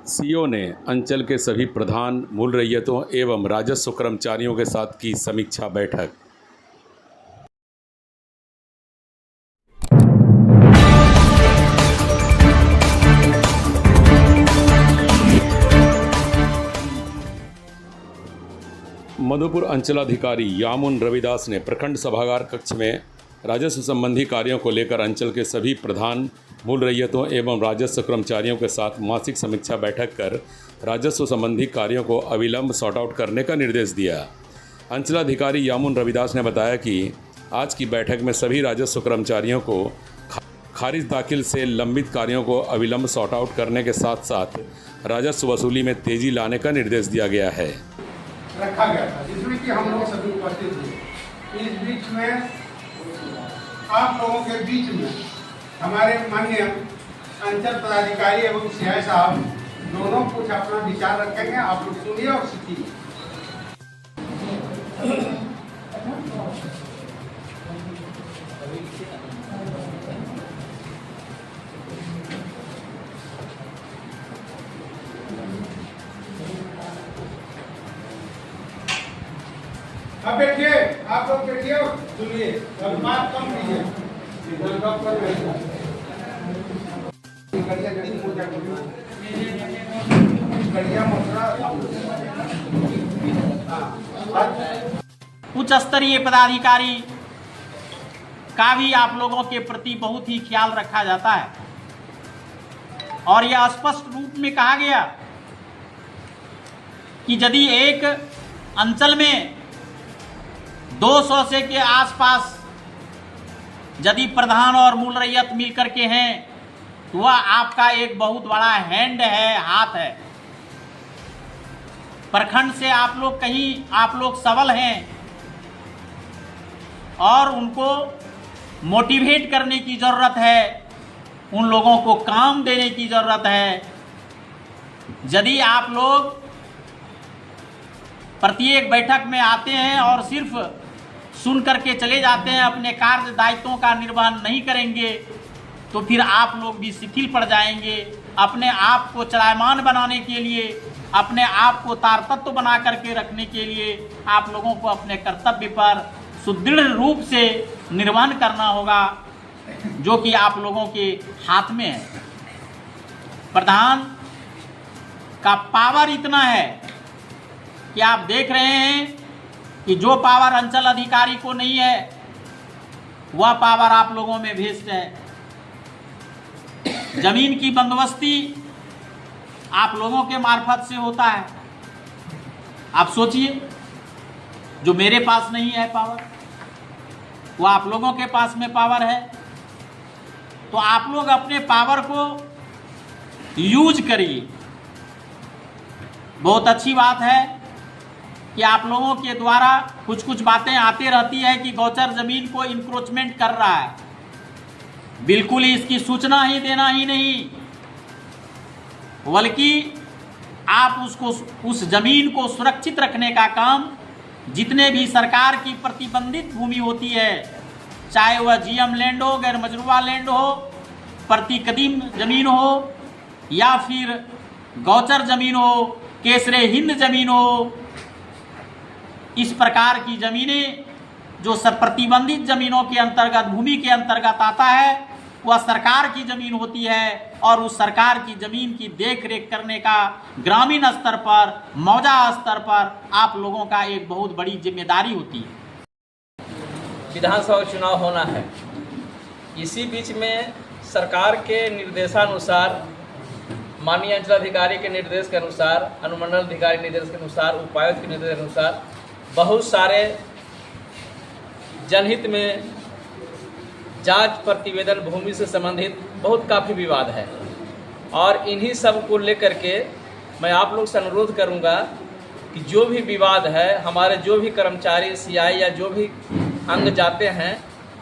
CO ने अंचल के सभी प्रधान, मूल रैयतों एवं राजस्व कर्मचारियों के साथ की समीक्षा बैठक। मधुपुर अंचलाधिकारी यामुन रविदास ने प्रखंड सभागार कक्ष में राजस्व संबंधी कार्यों को लेकर अंचल के सभी प्रधान, मूल रैयतों एवं राजस्व कर्मचारियों के साथ मासिक समीक्षा बैठक कर राजस्व संबंधी कार्यों को अविलंब सॉर्ट आउट करने का निर्देश दिया। अंचलाधिकारी यामुन रविदास ने बताया कि आज की बैठक में सभी राजस्व कर्मचारियों को खारिज दाखिल से लंबित कार्यों को अविलंब सॉर्ट आउट करने के साथ साथ राजस्व वसूली में तेजी लाने का निर्देश दिया गया है। रखा गया था जिसमें कि हम लोग सभी उपस्थित थे। इस बीच में आप लोगों के बीच में हमारे माननीय अंचल पदाधिकारी एवं सीआई साहब दोनों कुछ अपना विचार रखेंगे। आप लोग सुनिए और सीखिए। अब बैठिए, आप लोग बैठिए और सुनिए, बात कम कीजिए। उच्च स्तरीय पदाधिकारी का भी आप लोगों के प्रति बहुत ही ख्याल रखा जाता है और यह स्पष्ट रूप में कहा गया कि यदि एक अंचल में 200 से के आसपास यदि प्रधान और मूल रैयत मिलकर के हैं तो वह आपका एक बहुत बड़ा हैंड है, हाथ है। प्रखंड से आप लोग सबल हैं और उनको मोटिवेट करने की ज़रूरत है, उन लोगों को काम देने की ज़रूरत है। यदि आप लोग प्रत्येक बैठक में आते हैं और सिर्फ सुन करके चले जाते हैं, अपने कार्य दायित्वों का निर्वहन नहीं करेंगे तो फिर आप लोग भी शिथिल पड़ जाएंगे। अपने आप को चलायमान बनाने के लिए, अपने आप को तारतत्व बना करके रखने के लिए आप लोगों को अपने कर्तव्य पर सुदृढ़ रूप से निर्वहन करना होगा, जो कि आप लोगों के हाथ में है। प्रधान का पावर इतना है कि आप देख रहे हैं कि जो पावर अंचल अधिकारी को नहीं है वह पावर आप लोगों में भेस्ट है। जमीन की बंदोबस्ती आप लोगों के मार्फत से होता है। आप सोचिए, जो मेरे पास नहीं है पावर, वो आप लोगों के पास में पावर है, तो आप लोग अपने पावर को यूज करिए। बहुत अच्छी बात है कि आप लोगों के द्वारा कुछ बातें आती रहती है कि गौचर जमीन को इंक्रोचमेंट कर रहा है। बिल्कुल इसकी सूचना ही देना ही नहीं, बल्कि आप उस जमीन को सुरक्षित रखने का काम जितने भी सरकार की प्रतिबंधित भूमि होती है, चाहे वह जीएम लैंड हो, गैर मजरूबा लैंड हो, प्रतिकदीम जमीन हो या फिर गौचर जमीन हो, केसरे हिंद जमीन हो, इस प्रकार की जमीनें जो प्रतिबंधित जमीनों के अंतर्गत, भूमि के अंतर्गत आता है, वह सरकार की जमीन होती है और उस सरकार की जमीन की देख रेख करने का ग्रामीण स्तर पर, मौजा स्तर पर आप लोगों का एक बहुत बड़ी जिम्मेदारी होती है। विधानसभा चुनाव होना है, इसी बीच में सरकार के निर्देशानुसार, माननीय अंचलाधिकारी के निर्देश के अनुसार, अनुमंडल अधिकारी के निर्देश के अनुसार, उपायुक्त के निर्देश के अनुसार बहुत सारे जनहित में जांच प्रतिवेदन भूमि से संबंधित बहुत काफ़ी विवाद है और इन्हीं सब को लेकर के मैं आप लोग से अनुरोध करूंगा कि जो भी विवाद है, हमारे जो भी कर्मचारी सीआई या जो भी अंग जाते हैं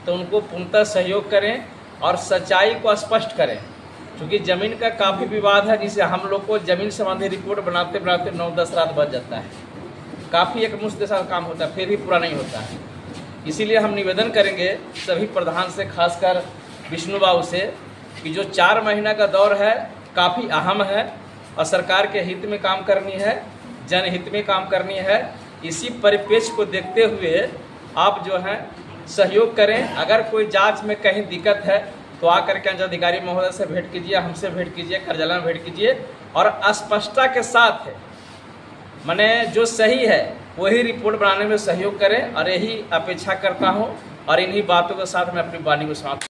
तो उनको पूर्णतः सहयोग करें और सच्चाई को स्पष्ट करें, क्योंकि ज़मीन का काफ़ी विवाद है जिसे हम लोग को ज़मीन संबंधी रिपोर्ट बनाते बनाते 9-10 रात बज जाता है। काफ़ी एक मुश्त साथ काम होता है, फिर भी पूरा नहीं होता है। इसीलिए हम निवेदन करेंगे सभी प्रधान से, खासकर विष्णु बाबू से, कि जो 4 महीना का दौर है काफ़ी अहम है और सरकार के हित में काम करनी है, जनहित में काम करनी है। इसी परिप्रेक्ष्य को देखते हुए आप जो है सहयोग करें। अगर कोई जांच में कहीं दिक्कत है तो आकर के अंचल अधिकारी महोदय से भेंट कीजिए, हमसे भेंट कीजिए, कार्यालय में भेंट कीजिए और स्पष्टता के साथ माने जो सही है वही रिपोर्ट बनाने में सहयोग करें। और यही अपेक्षा करता हूं और इन्हीं बातों के साथ मैं अपनी वाणी को समाप्त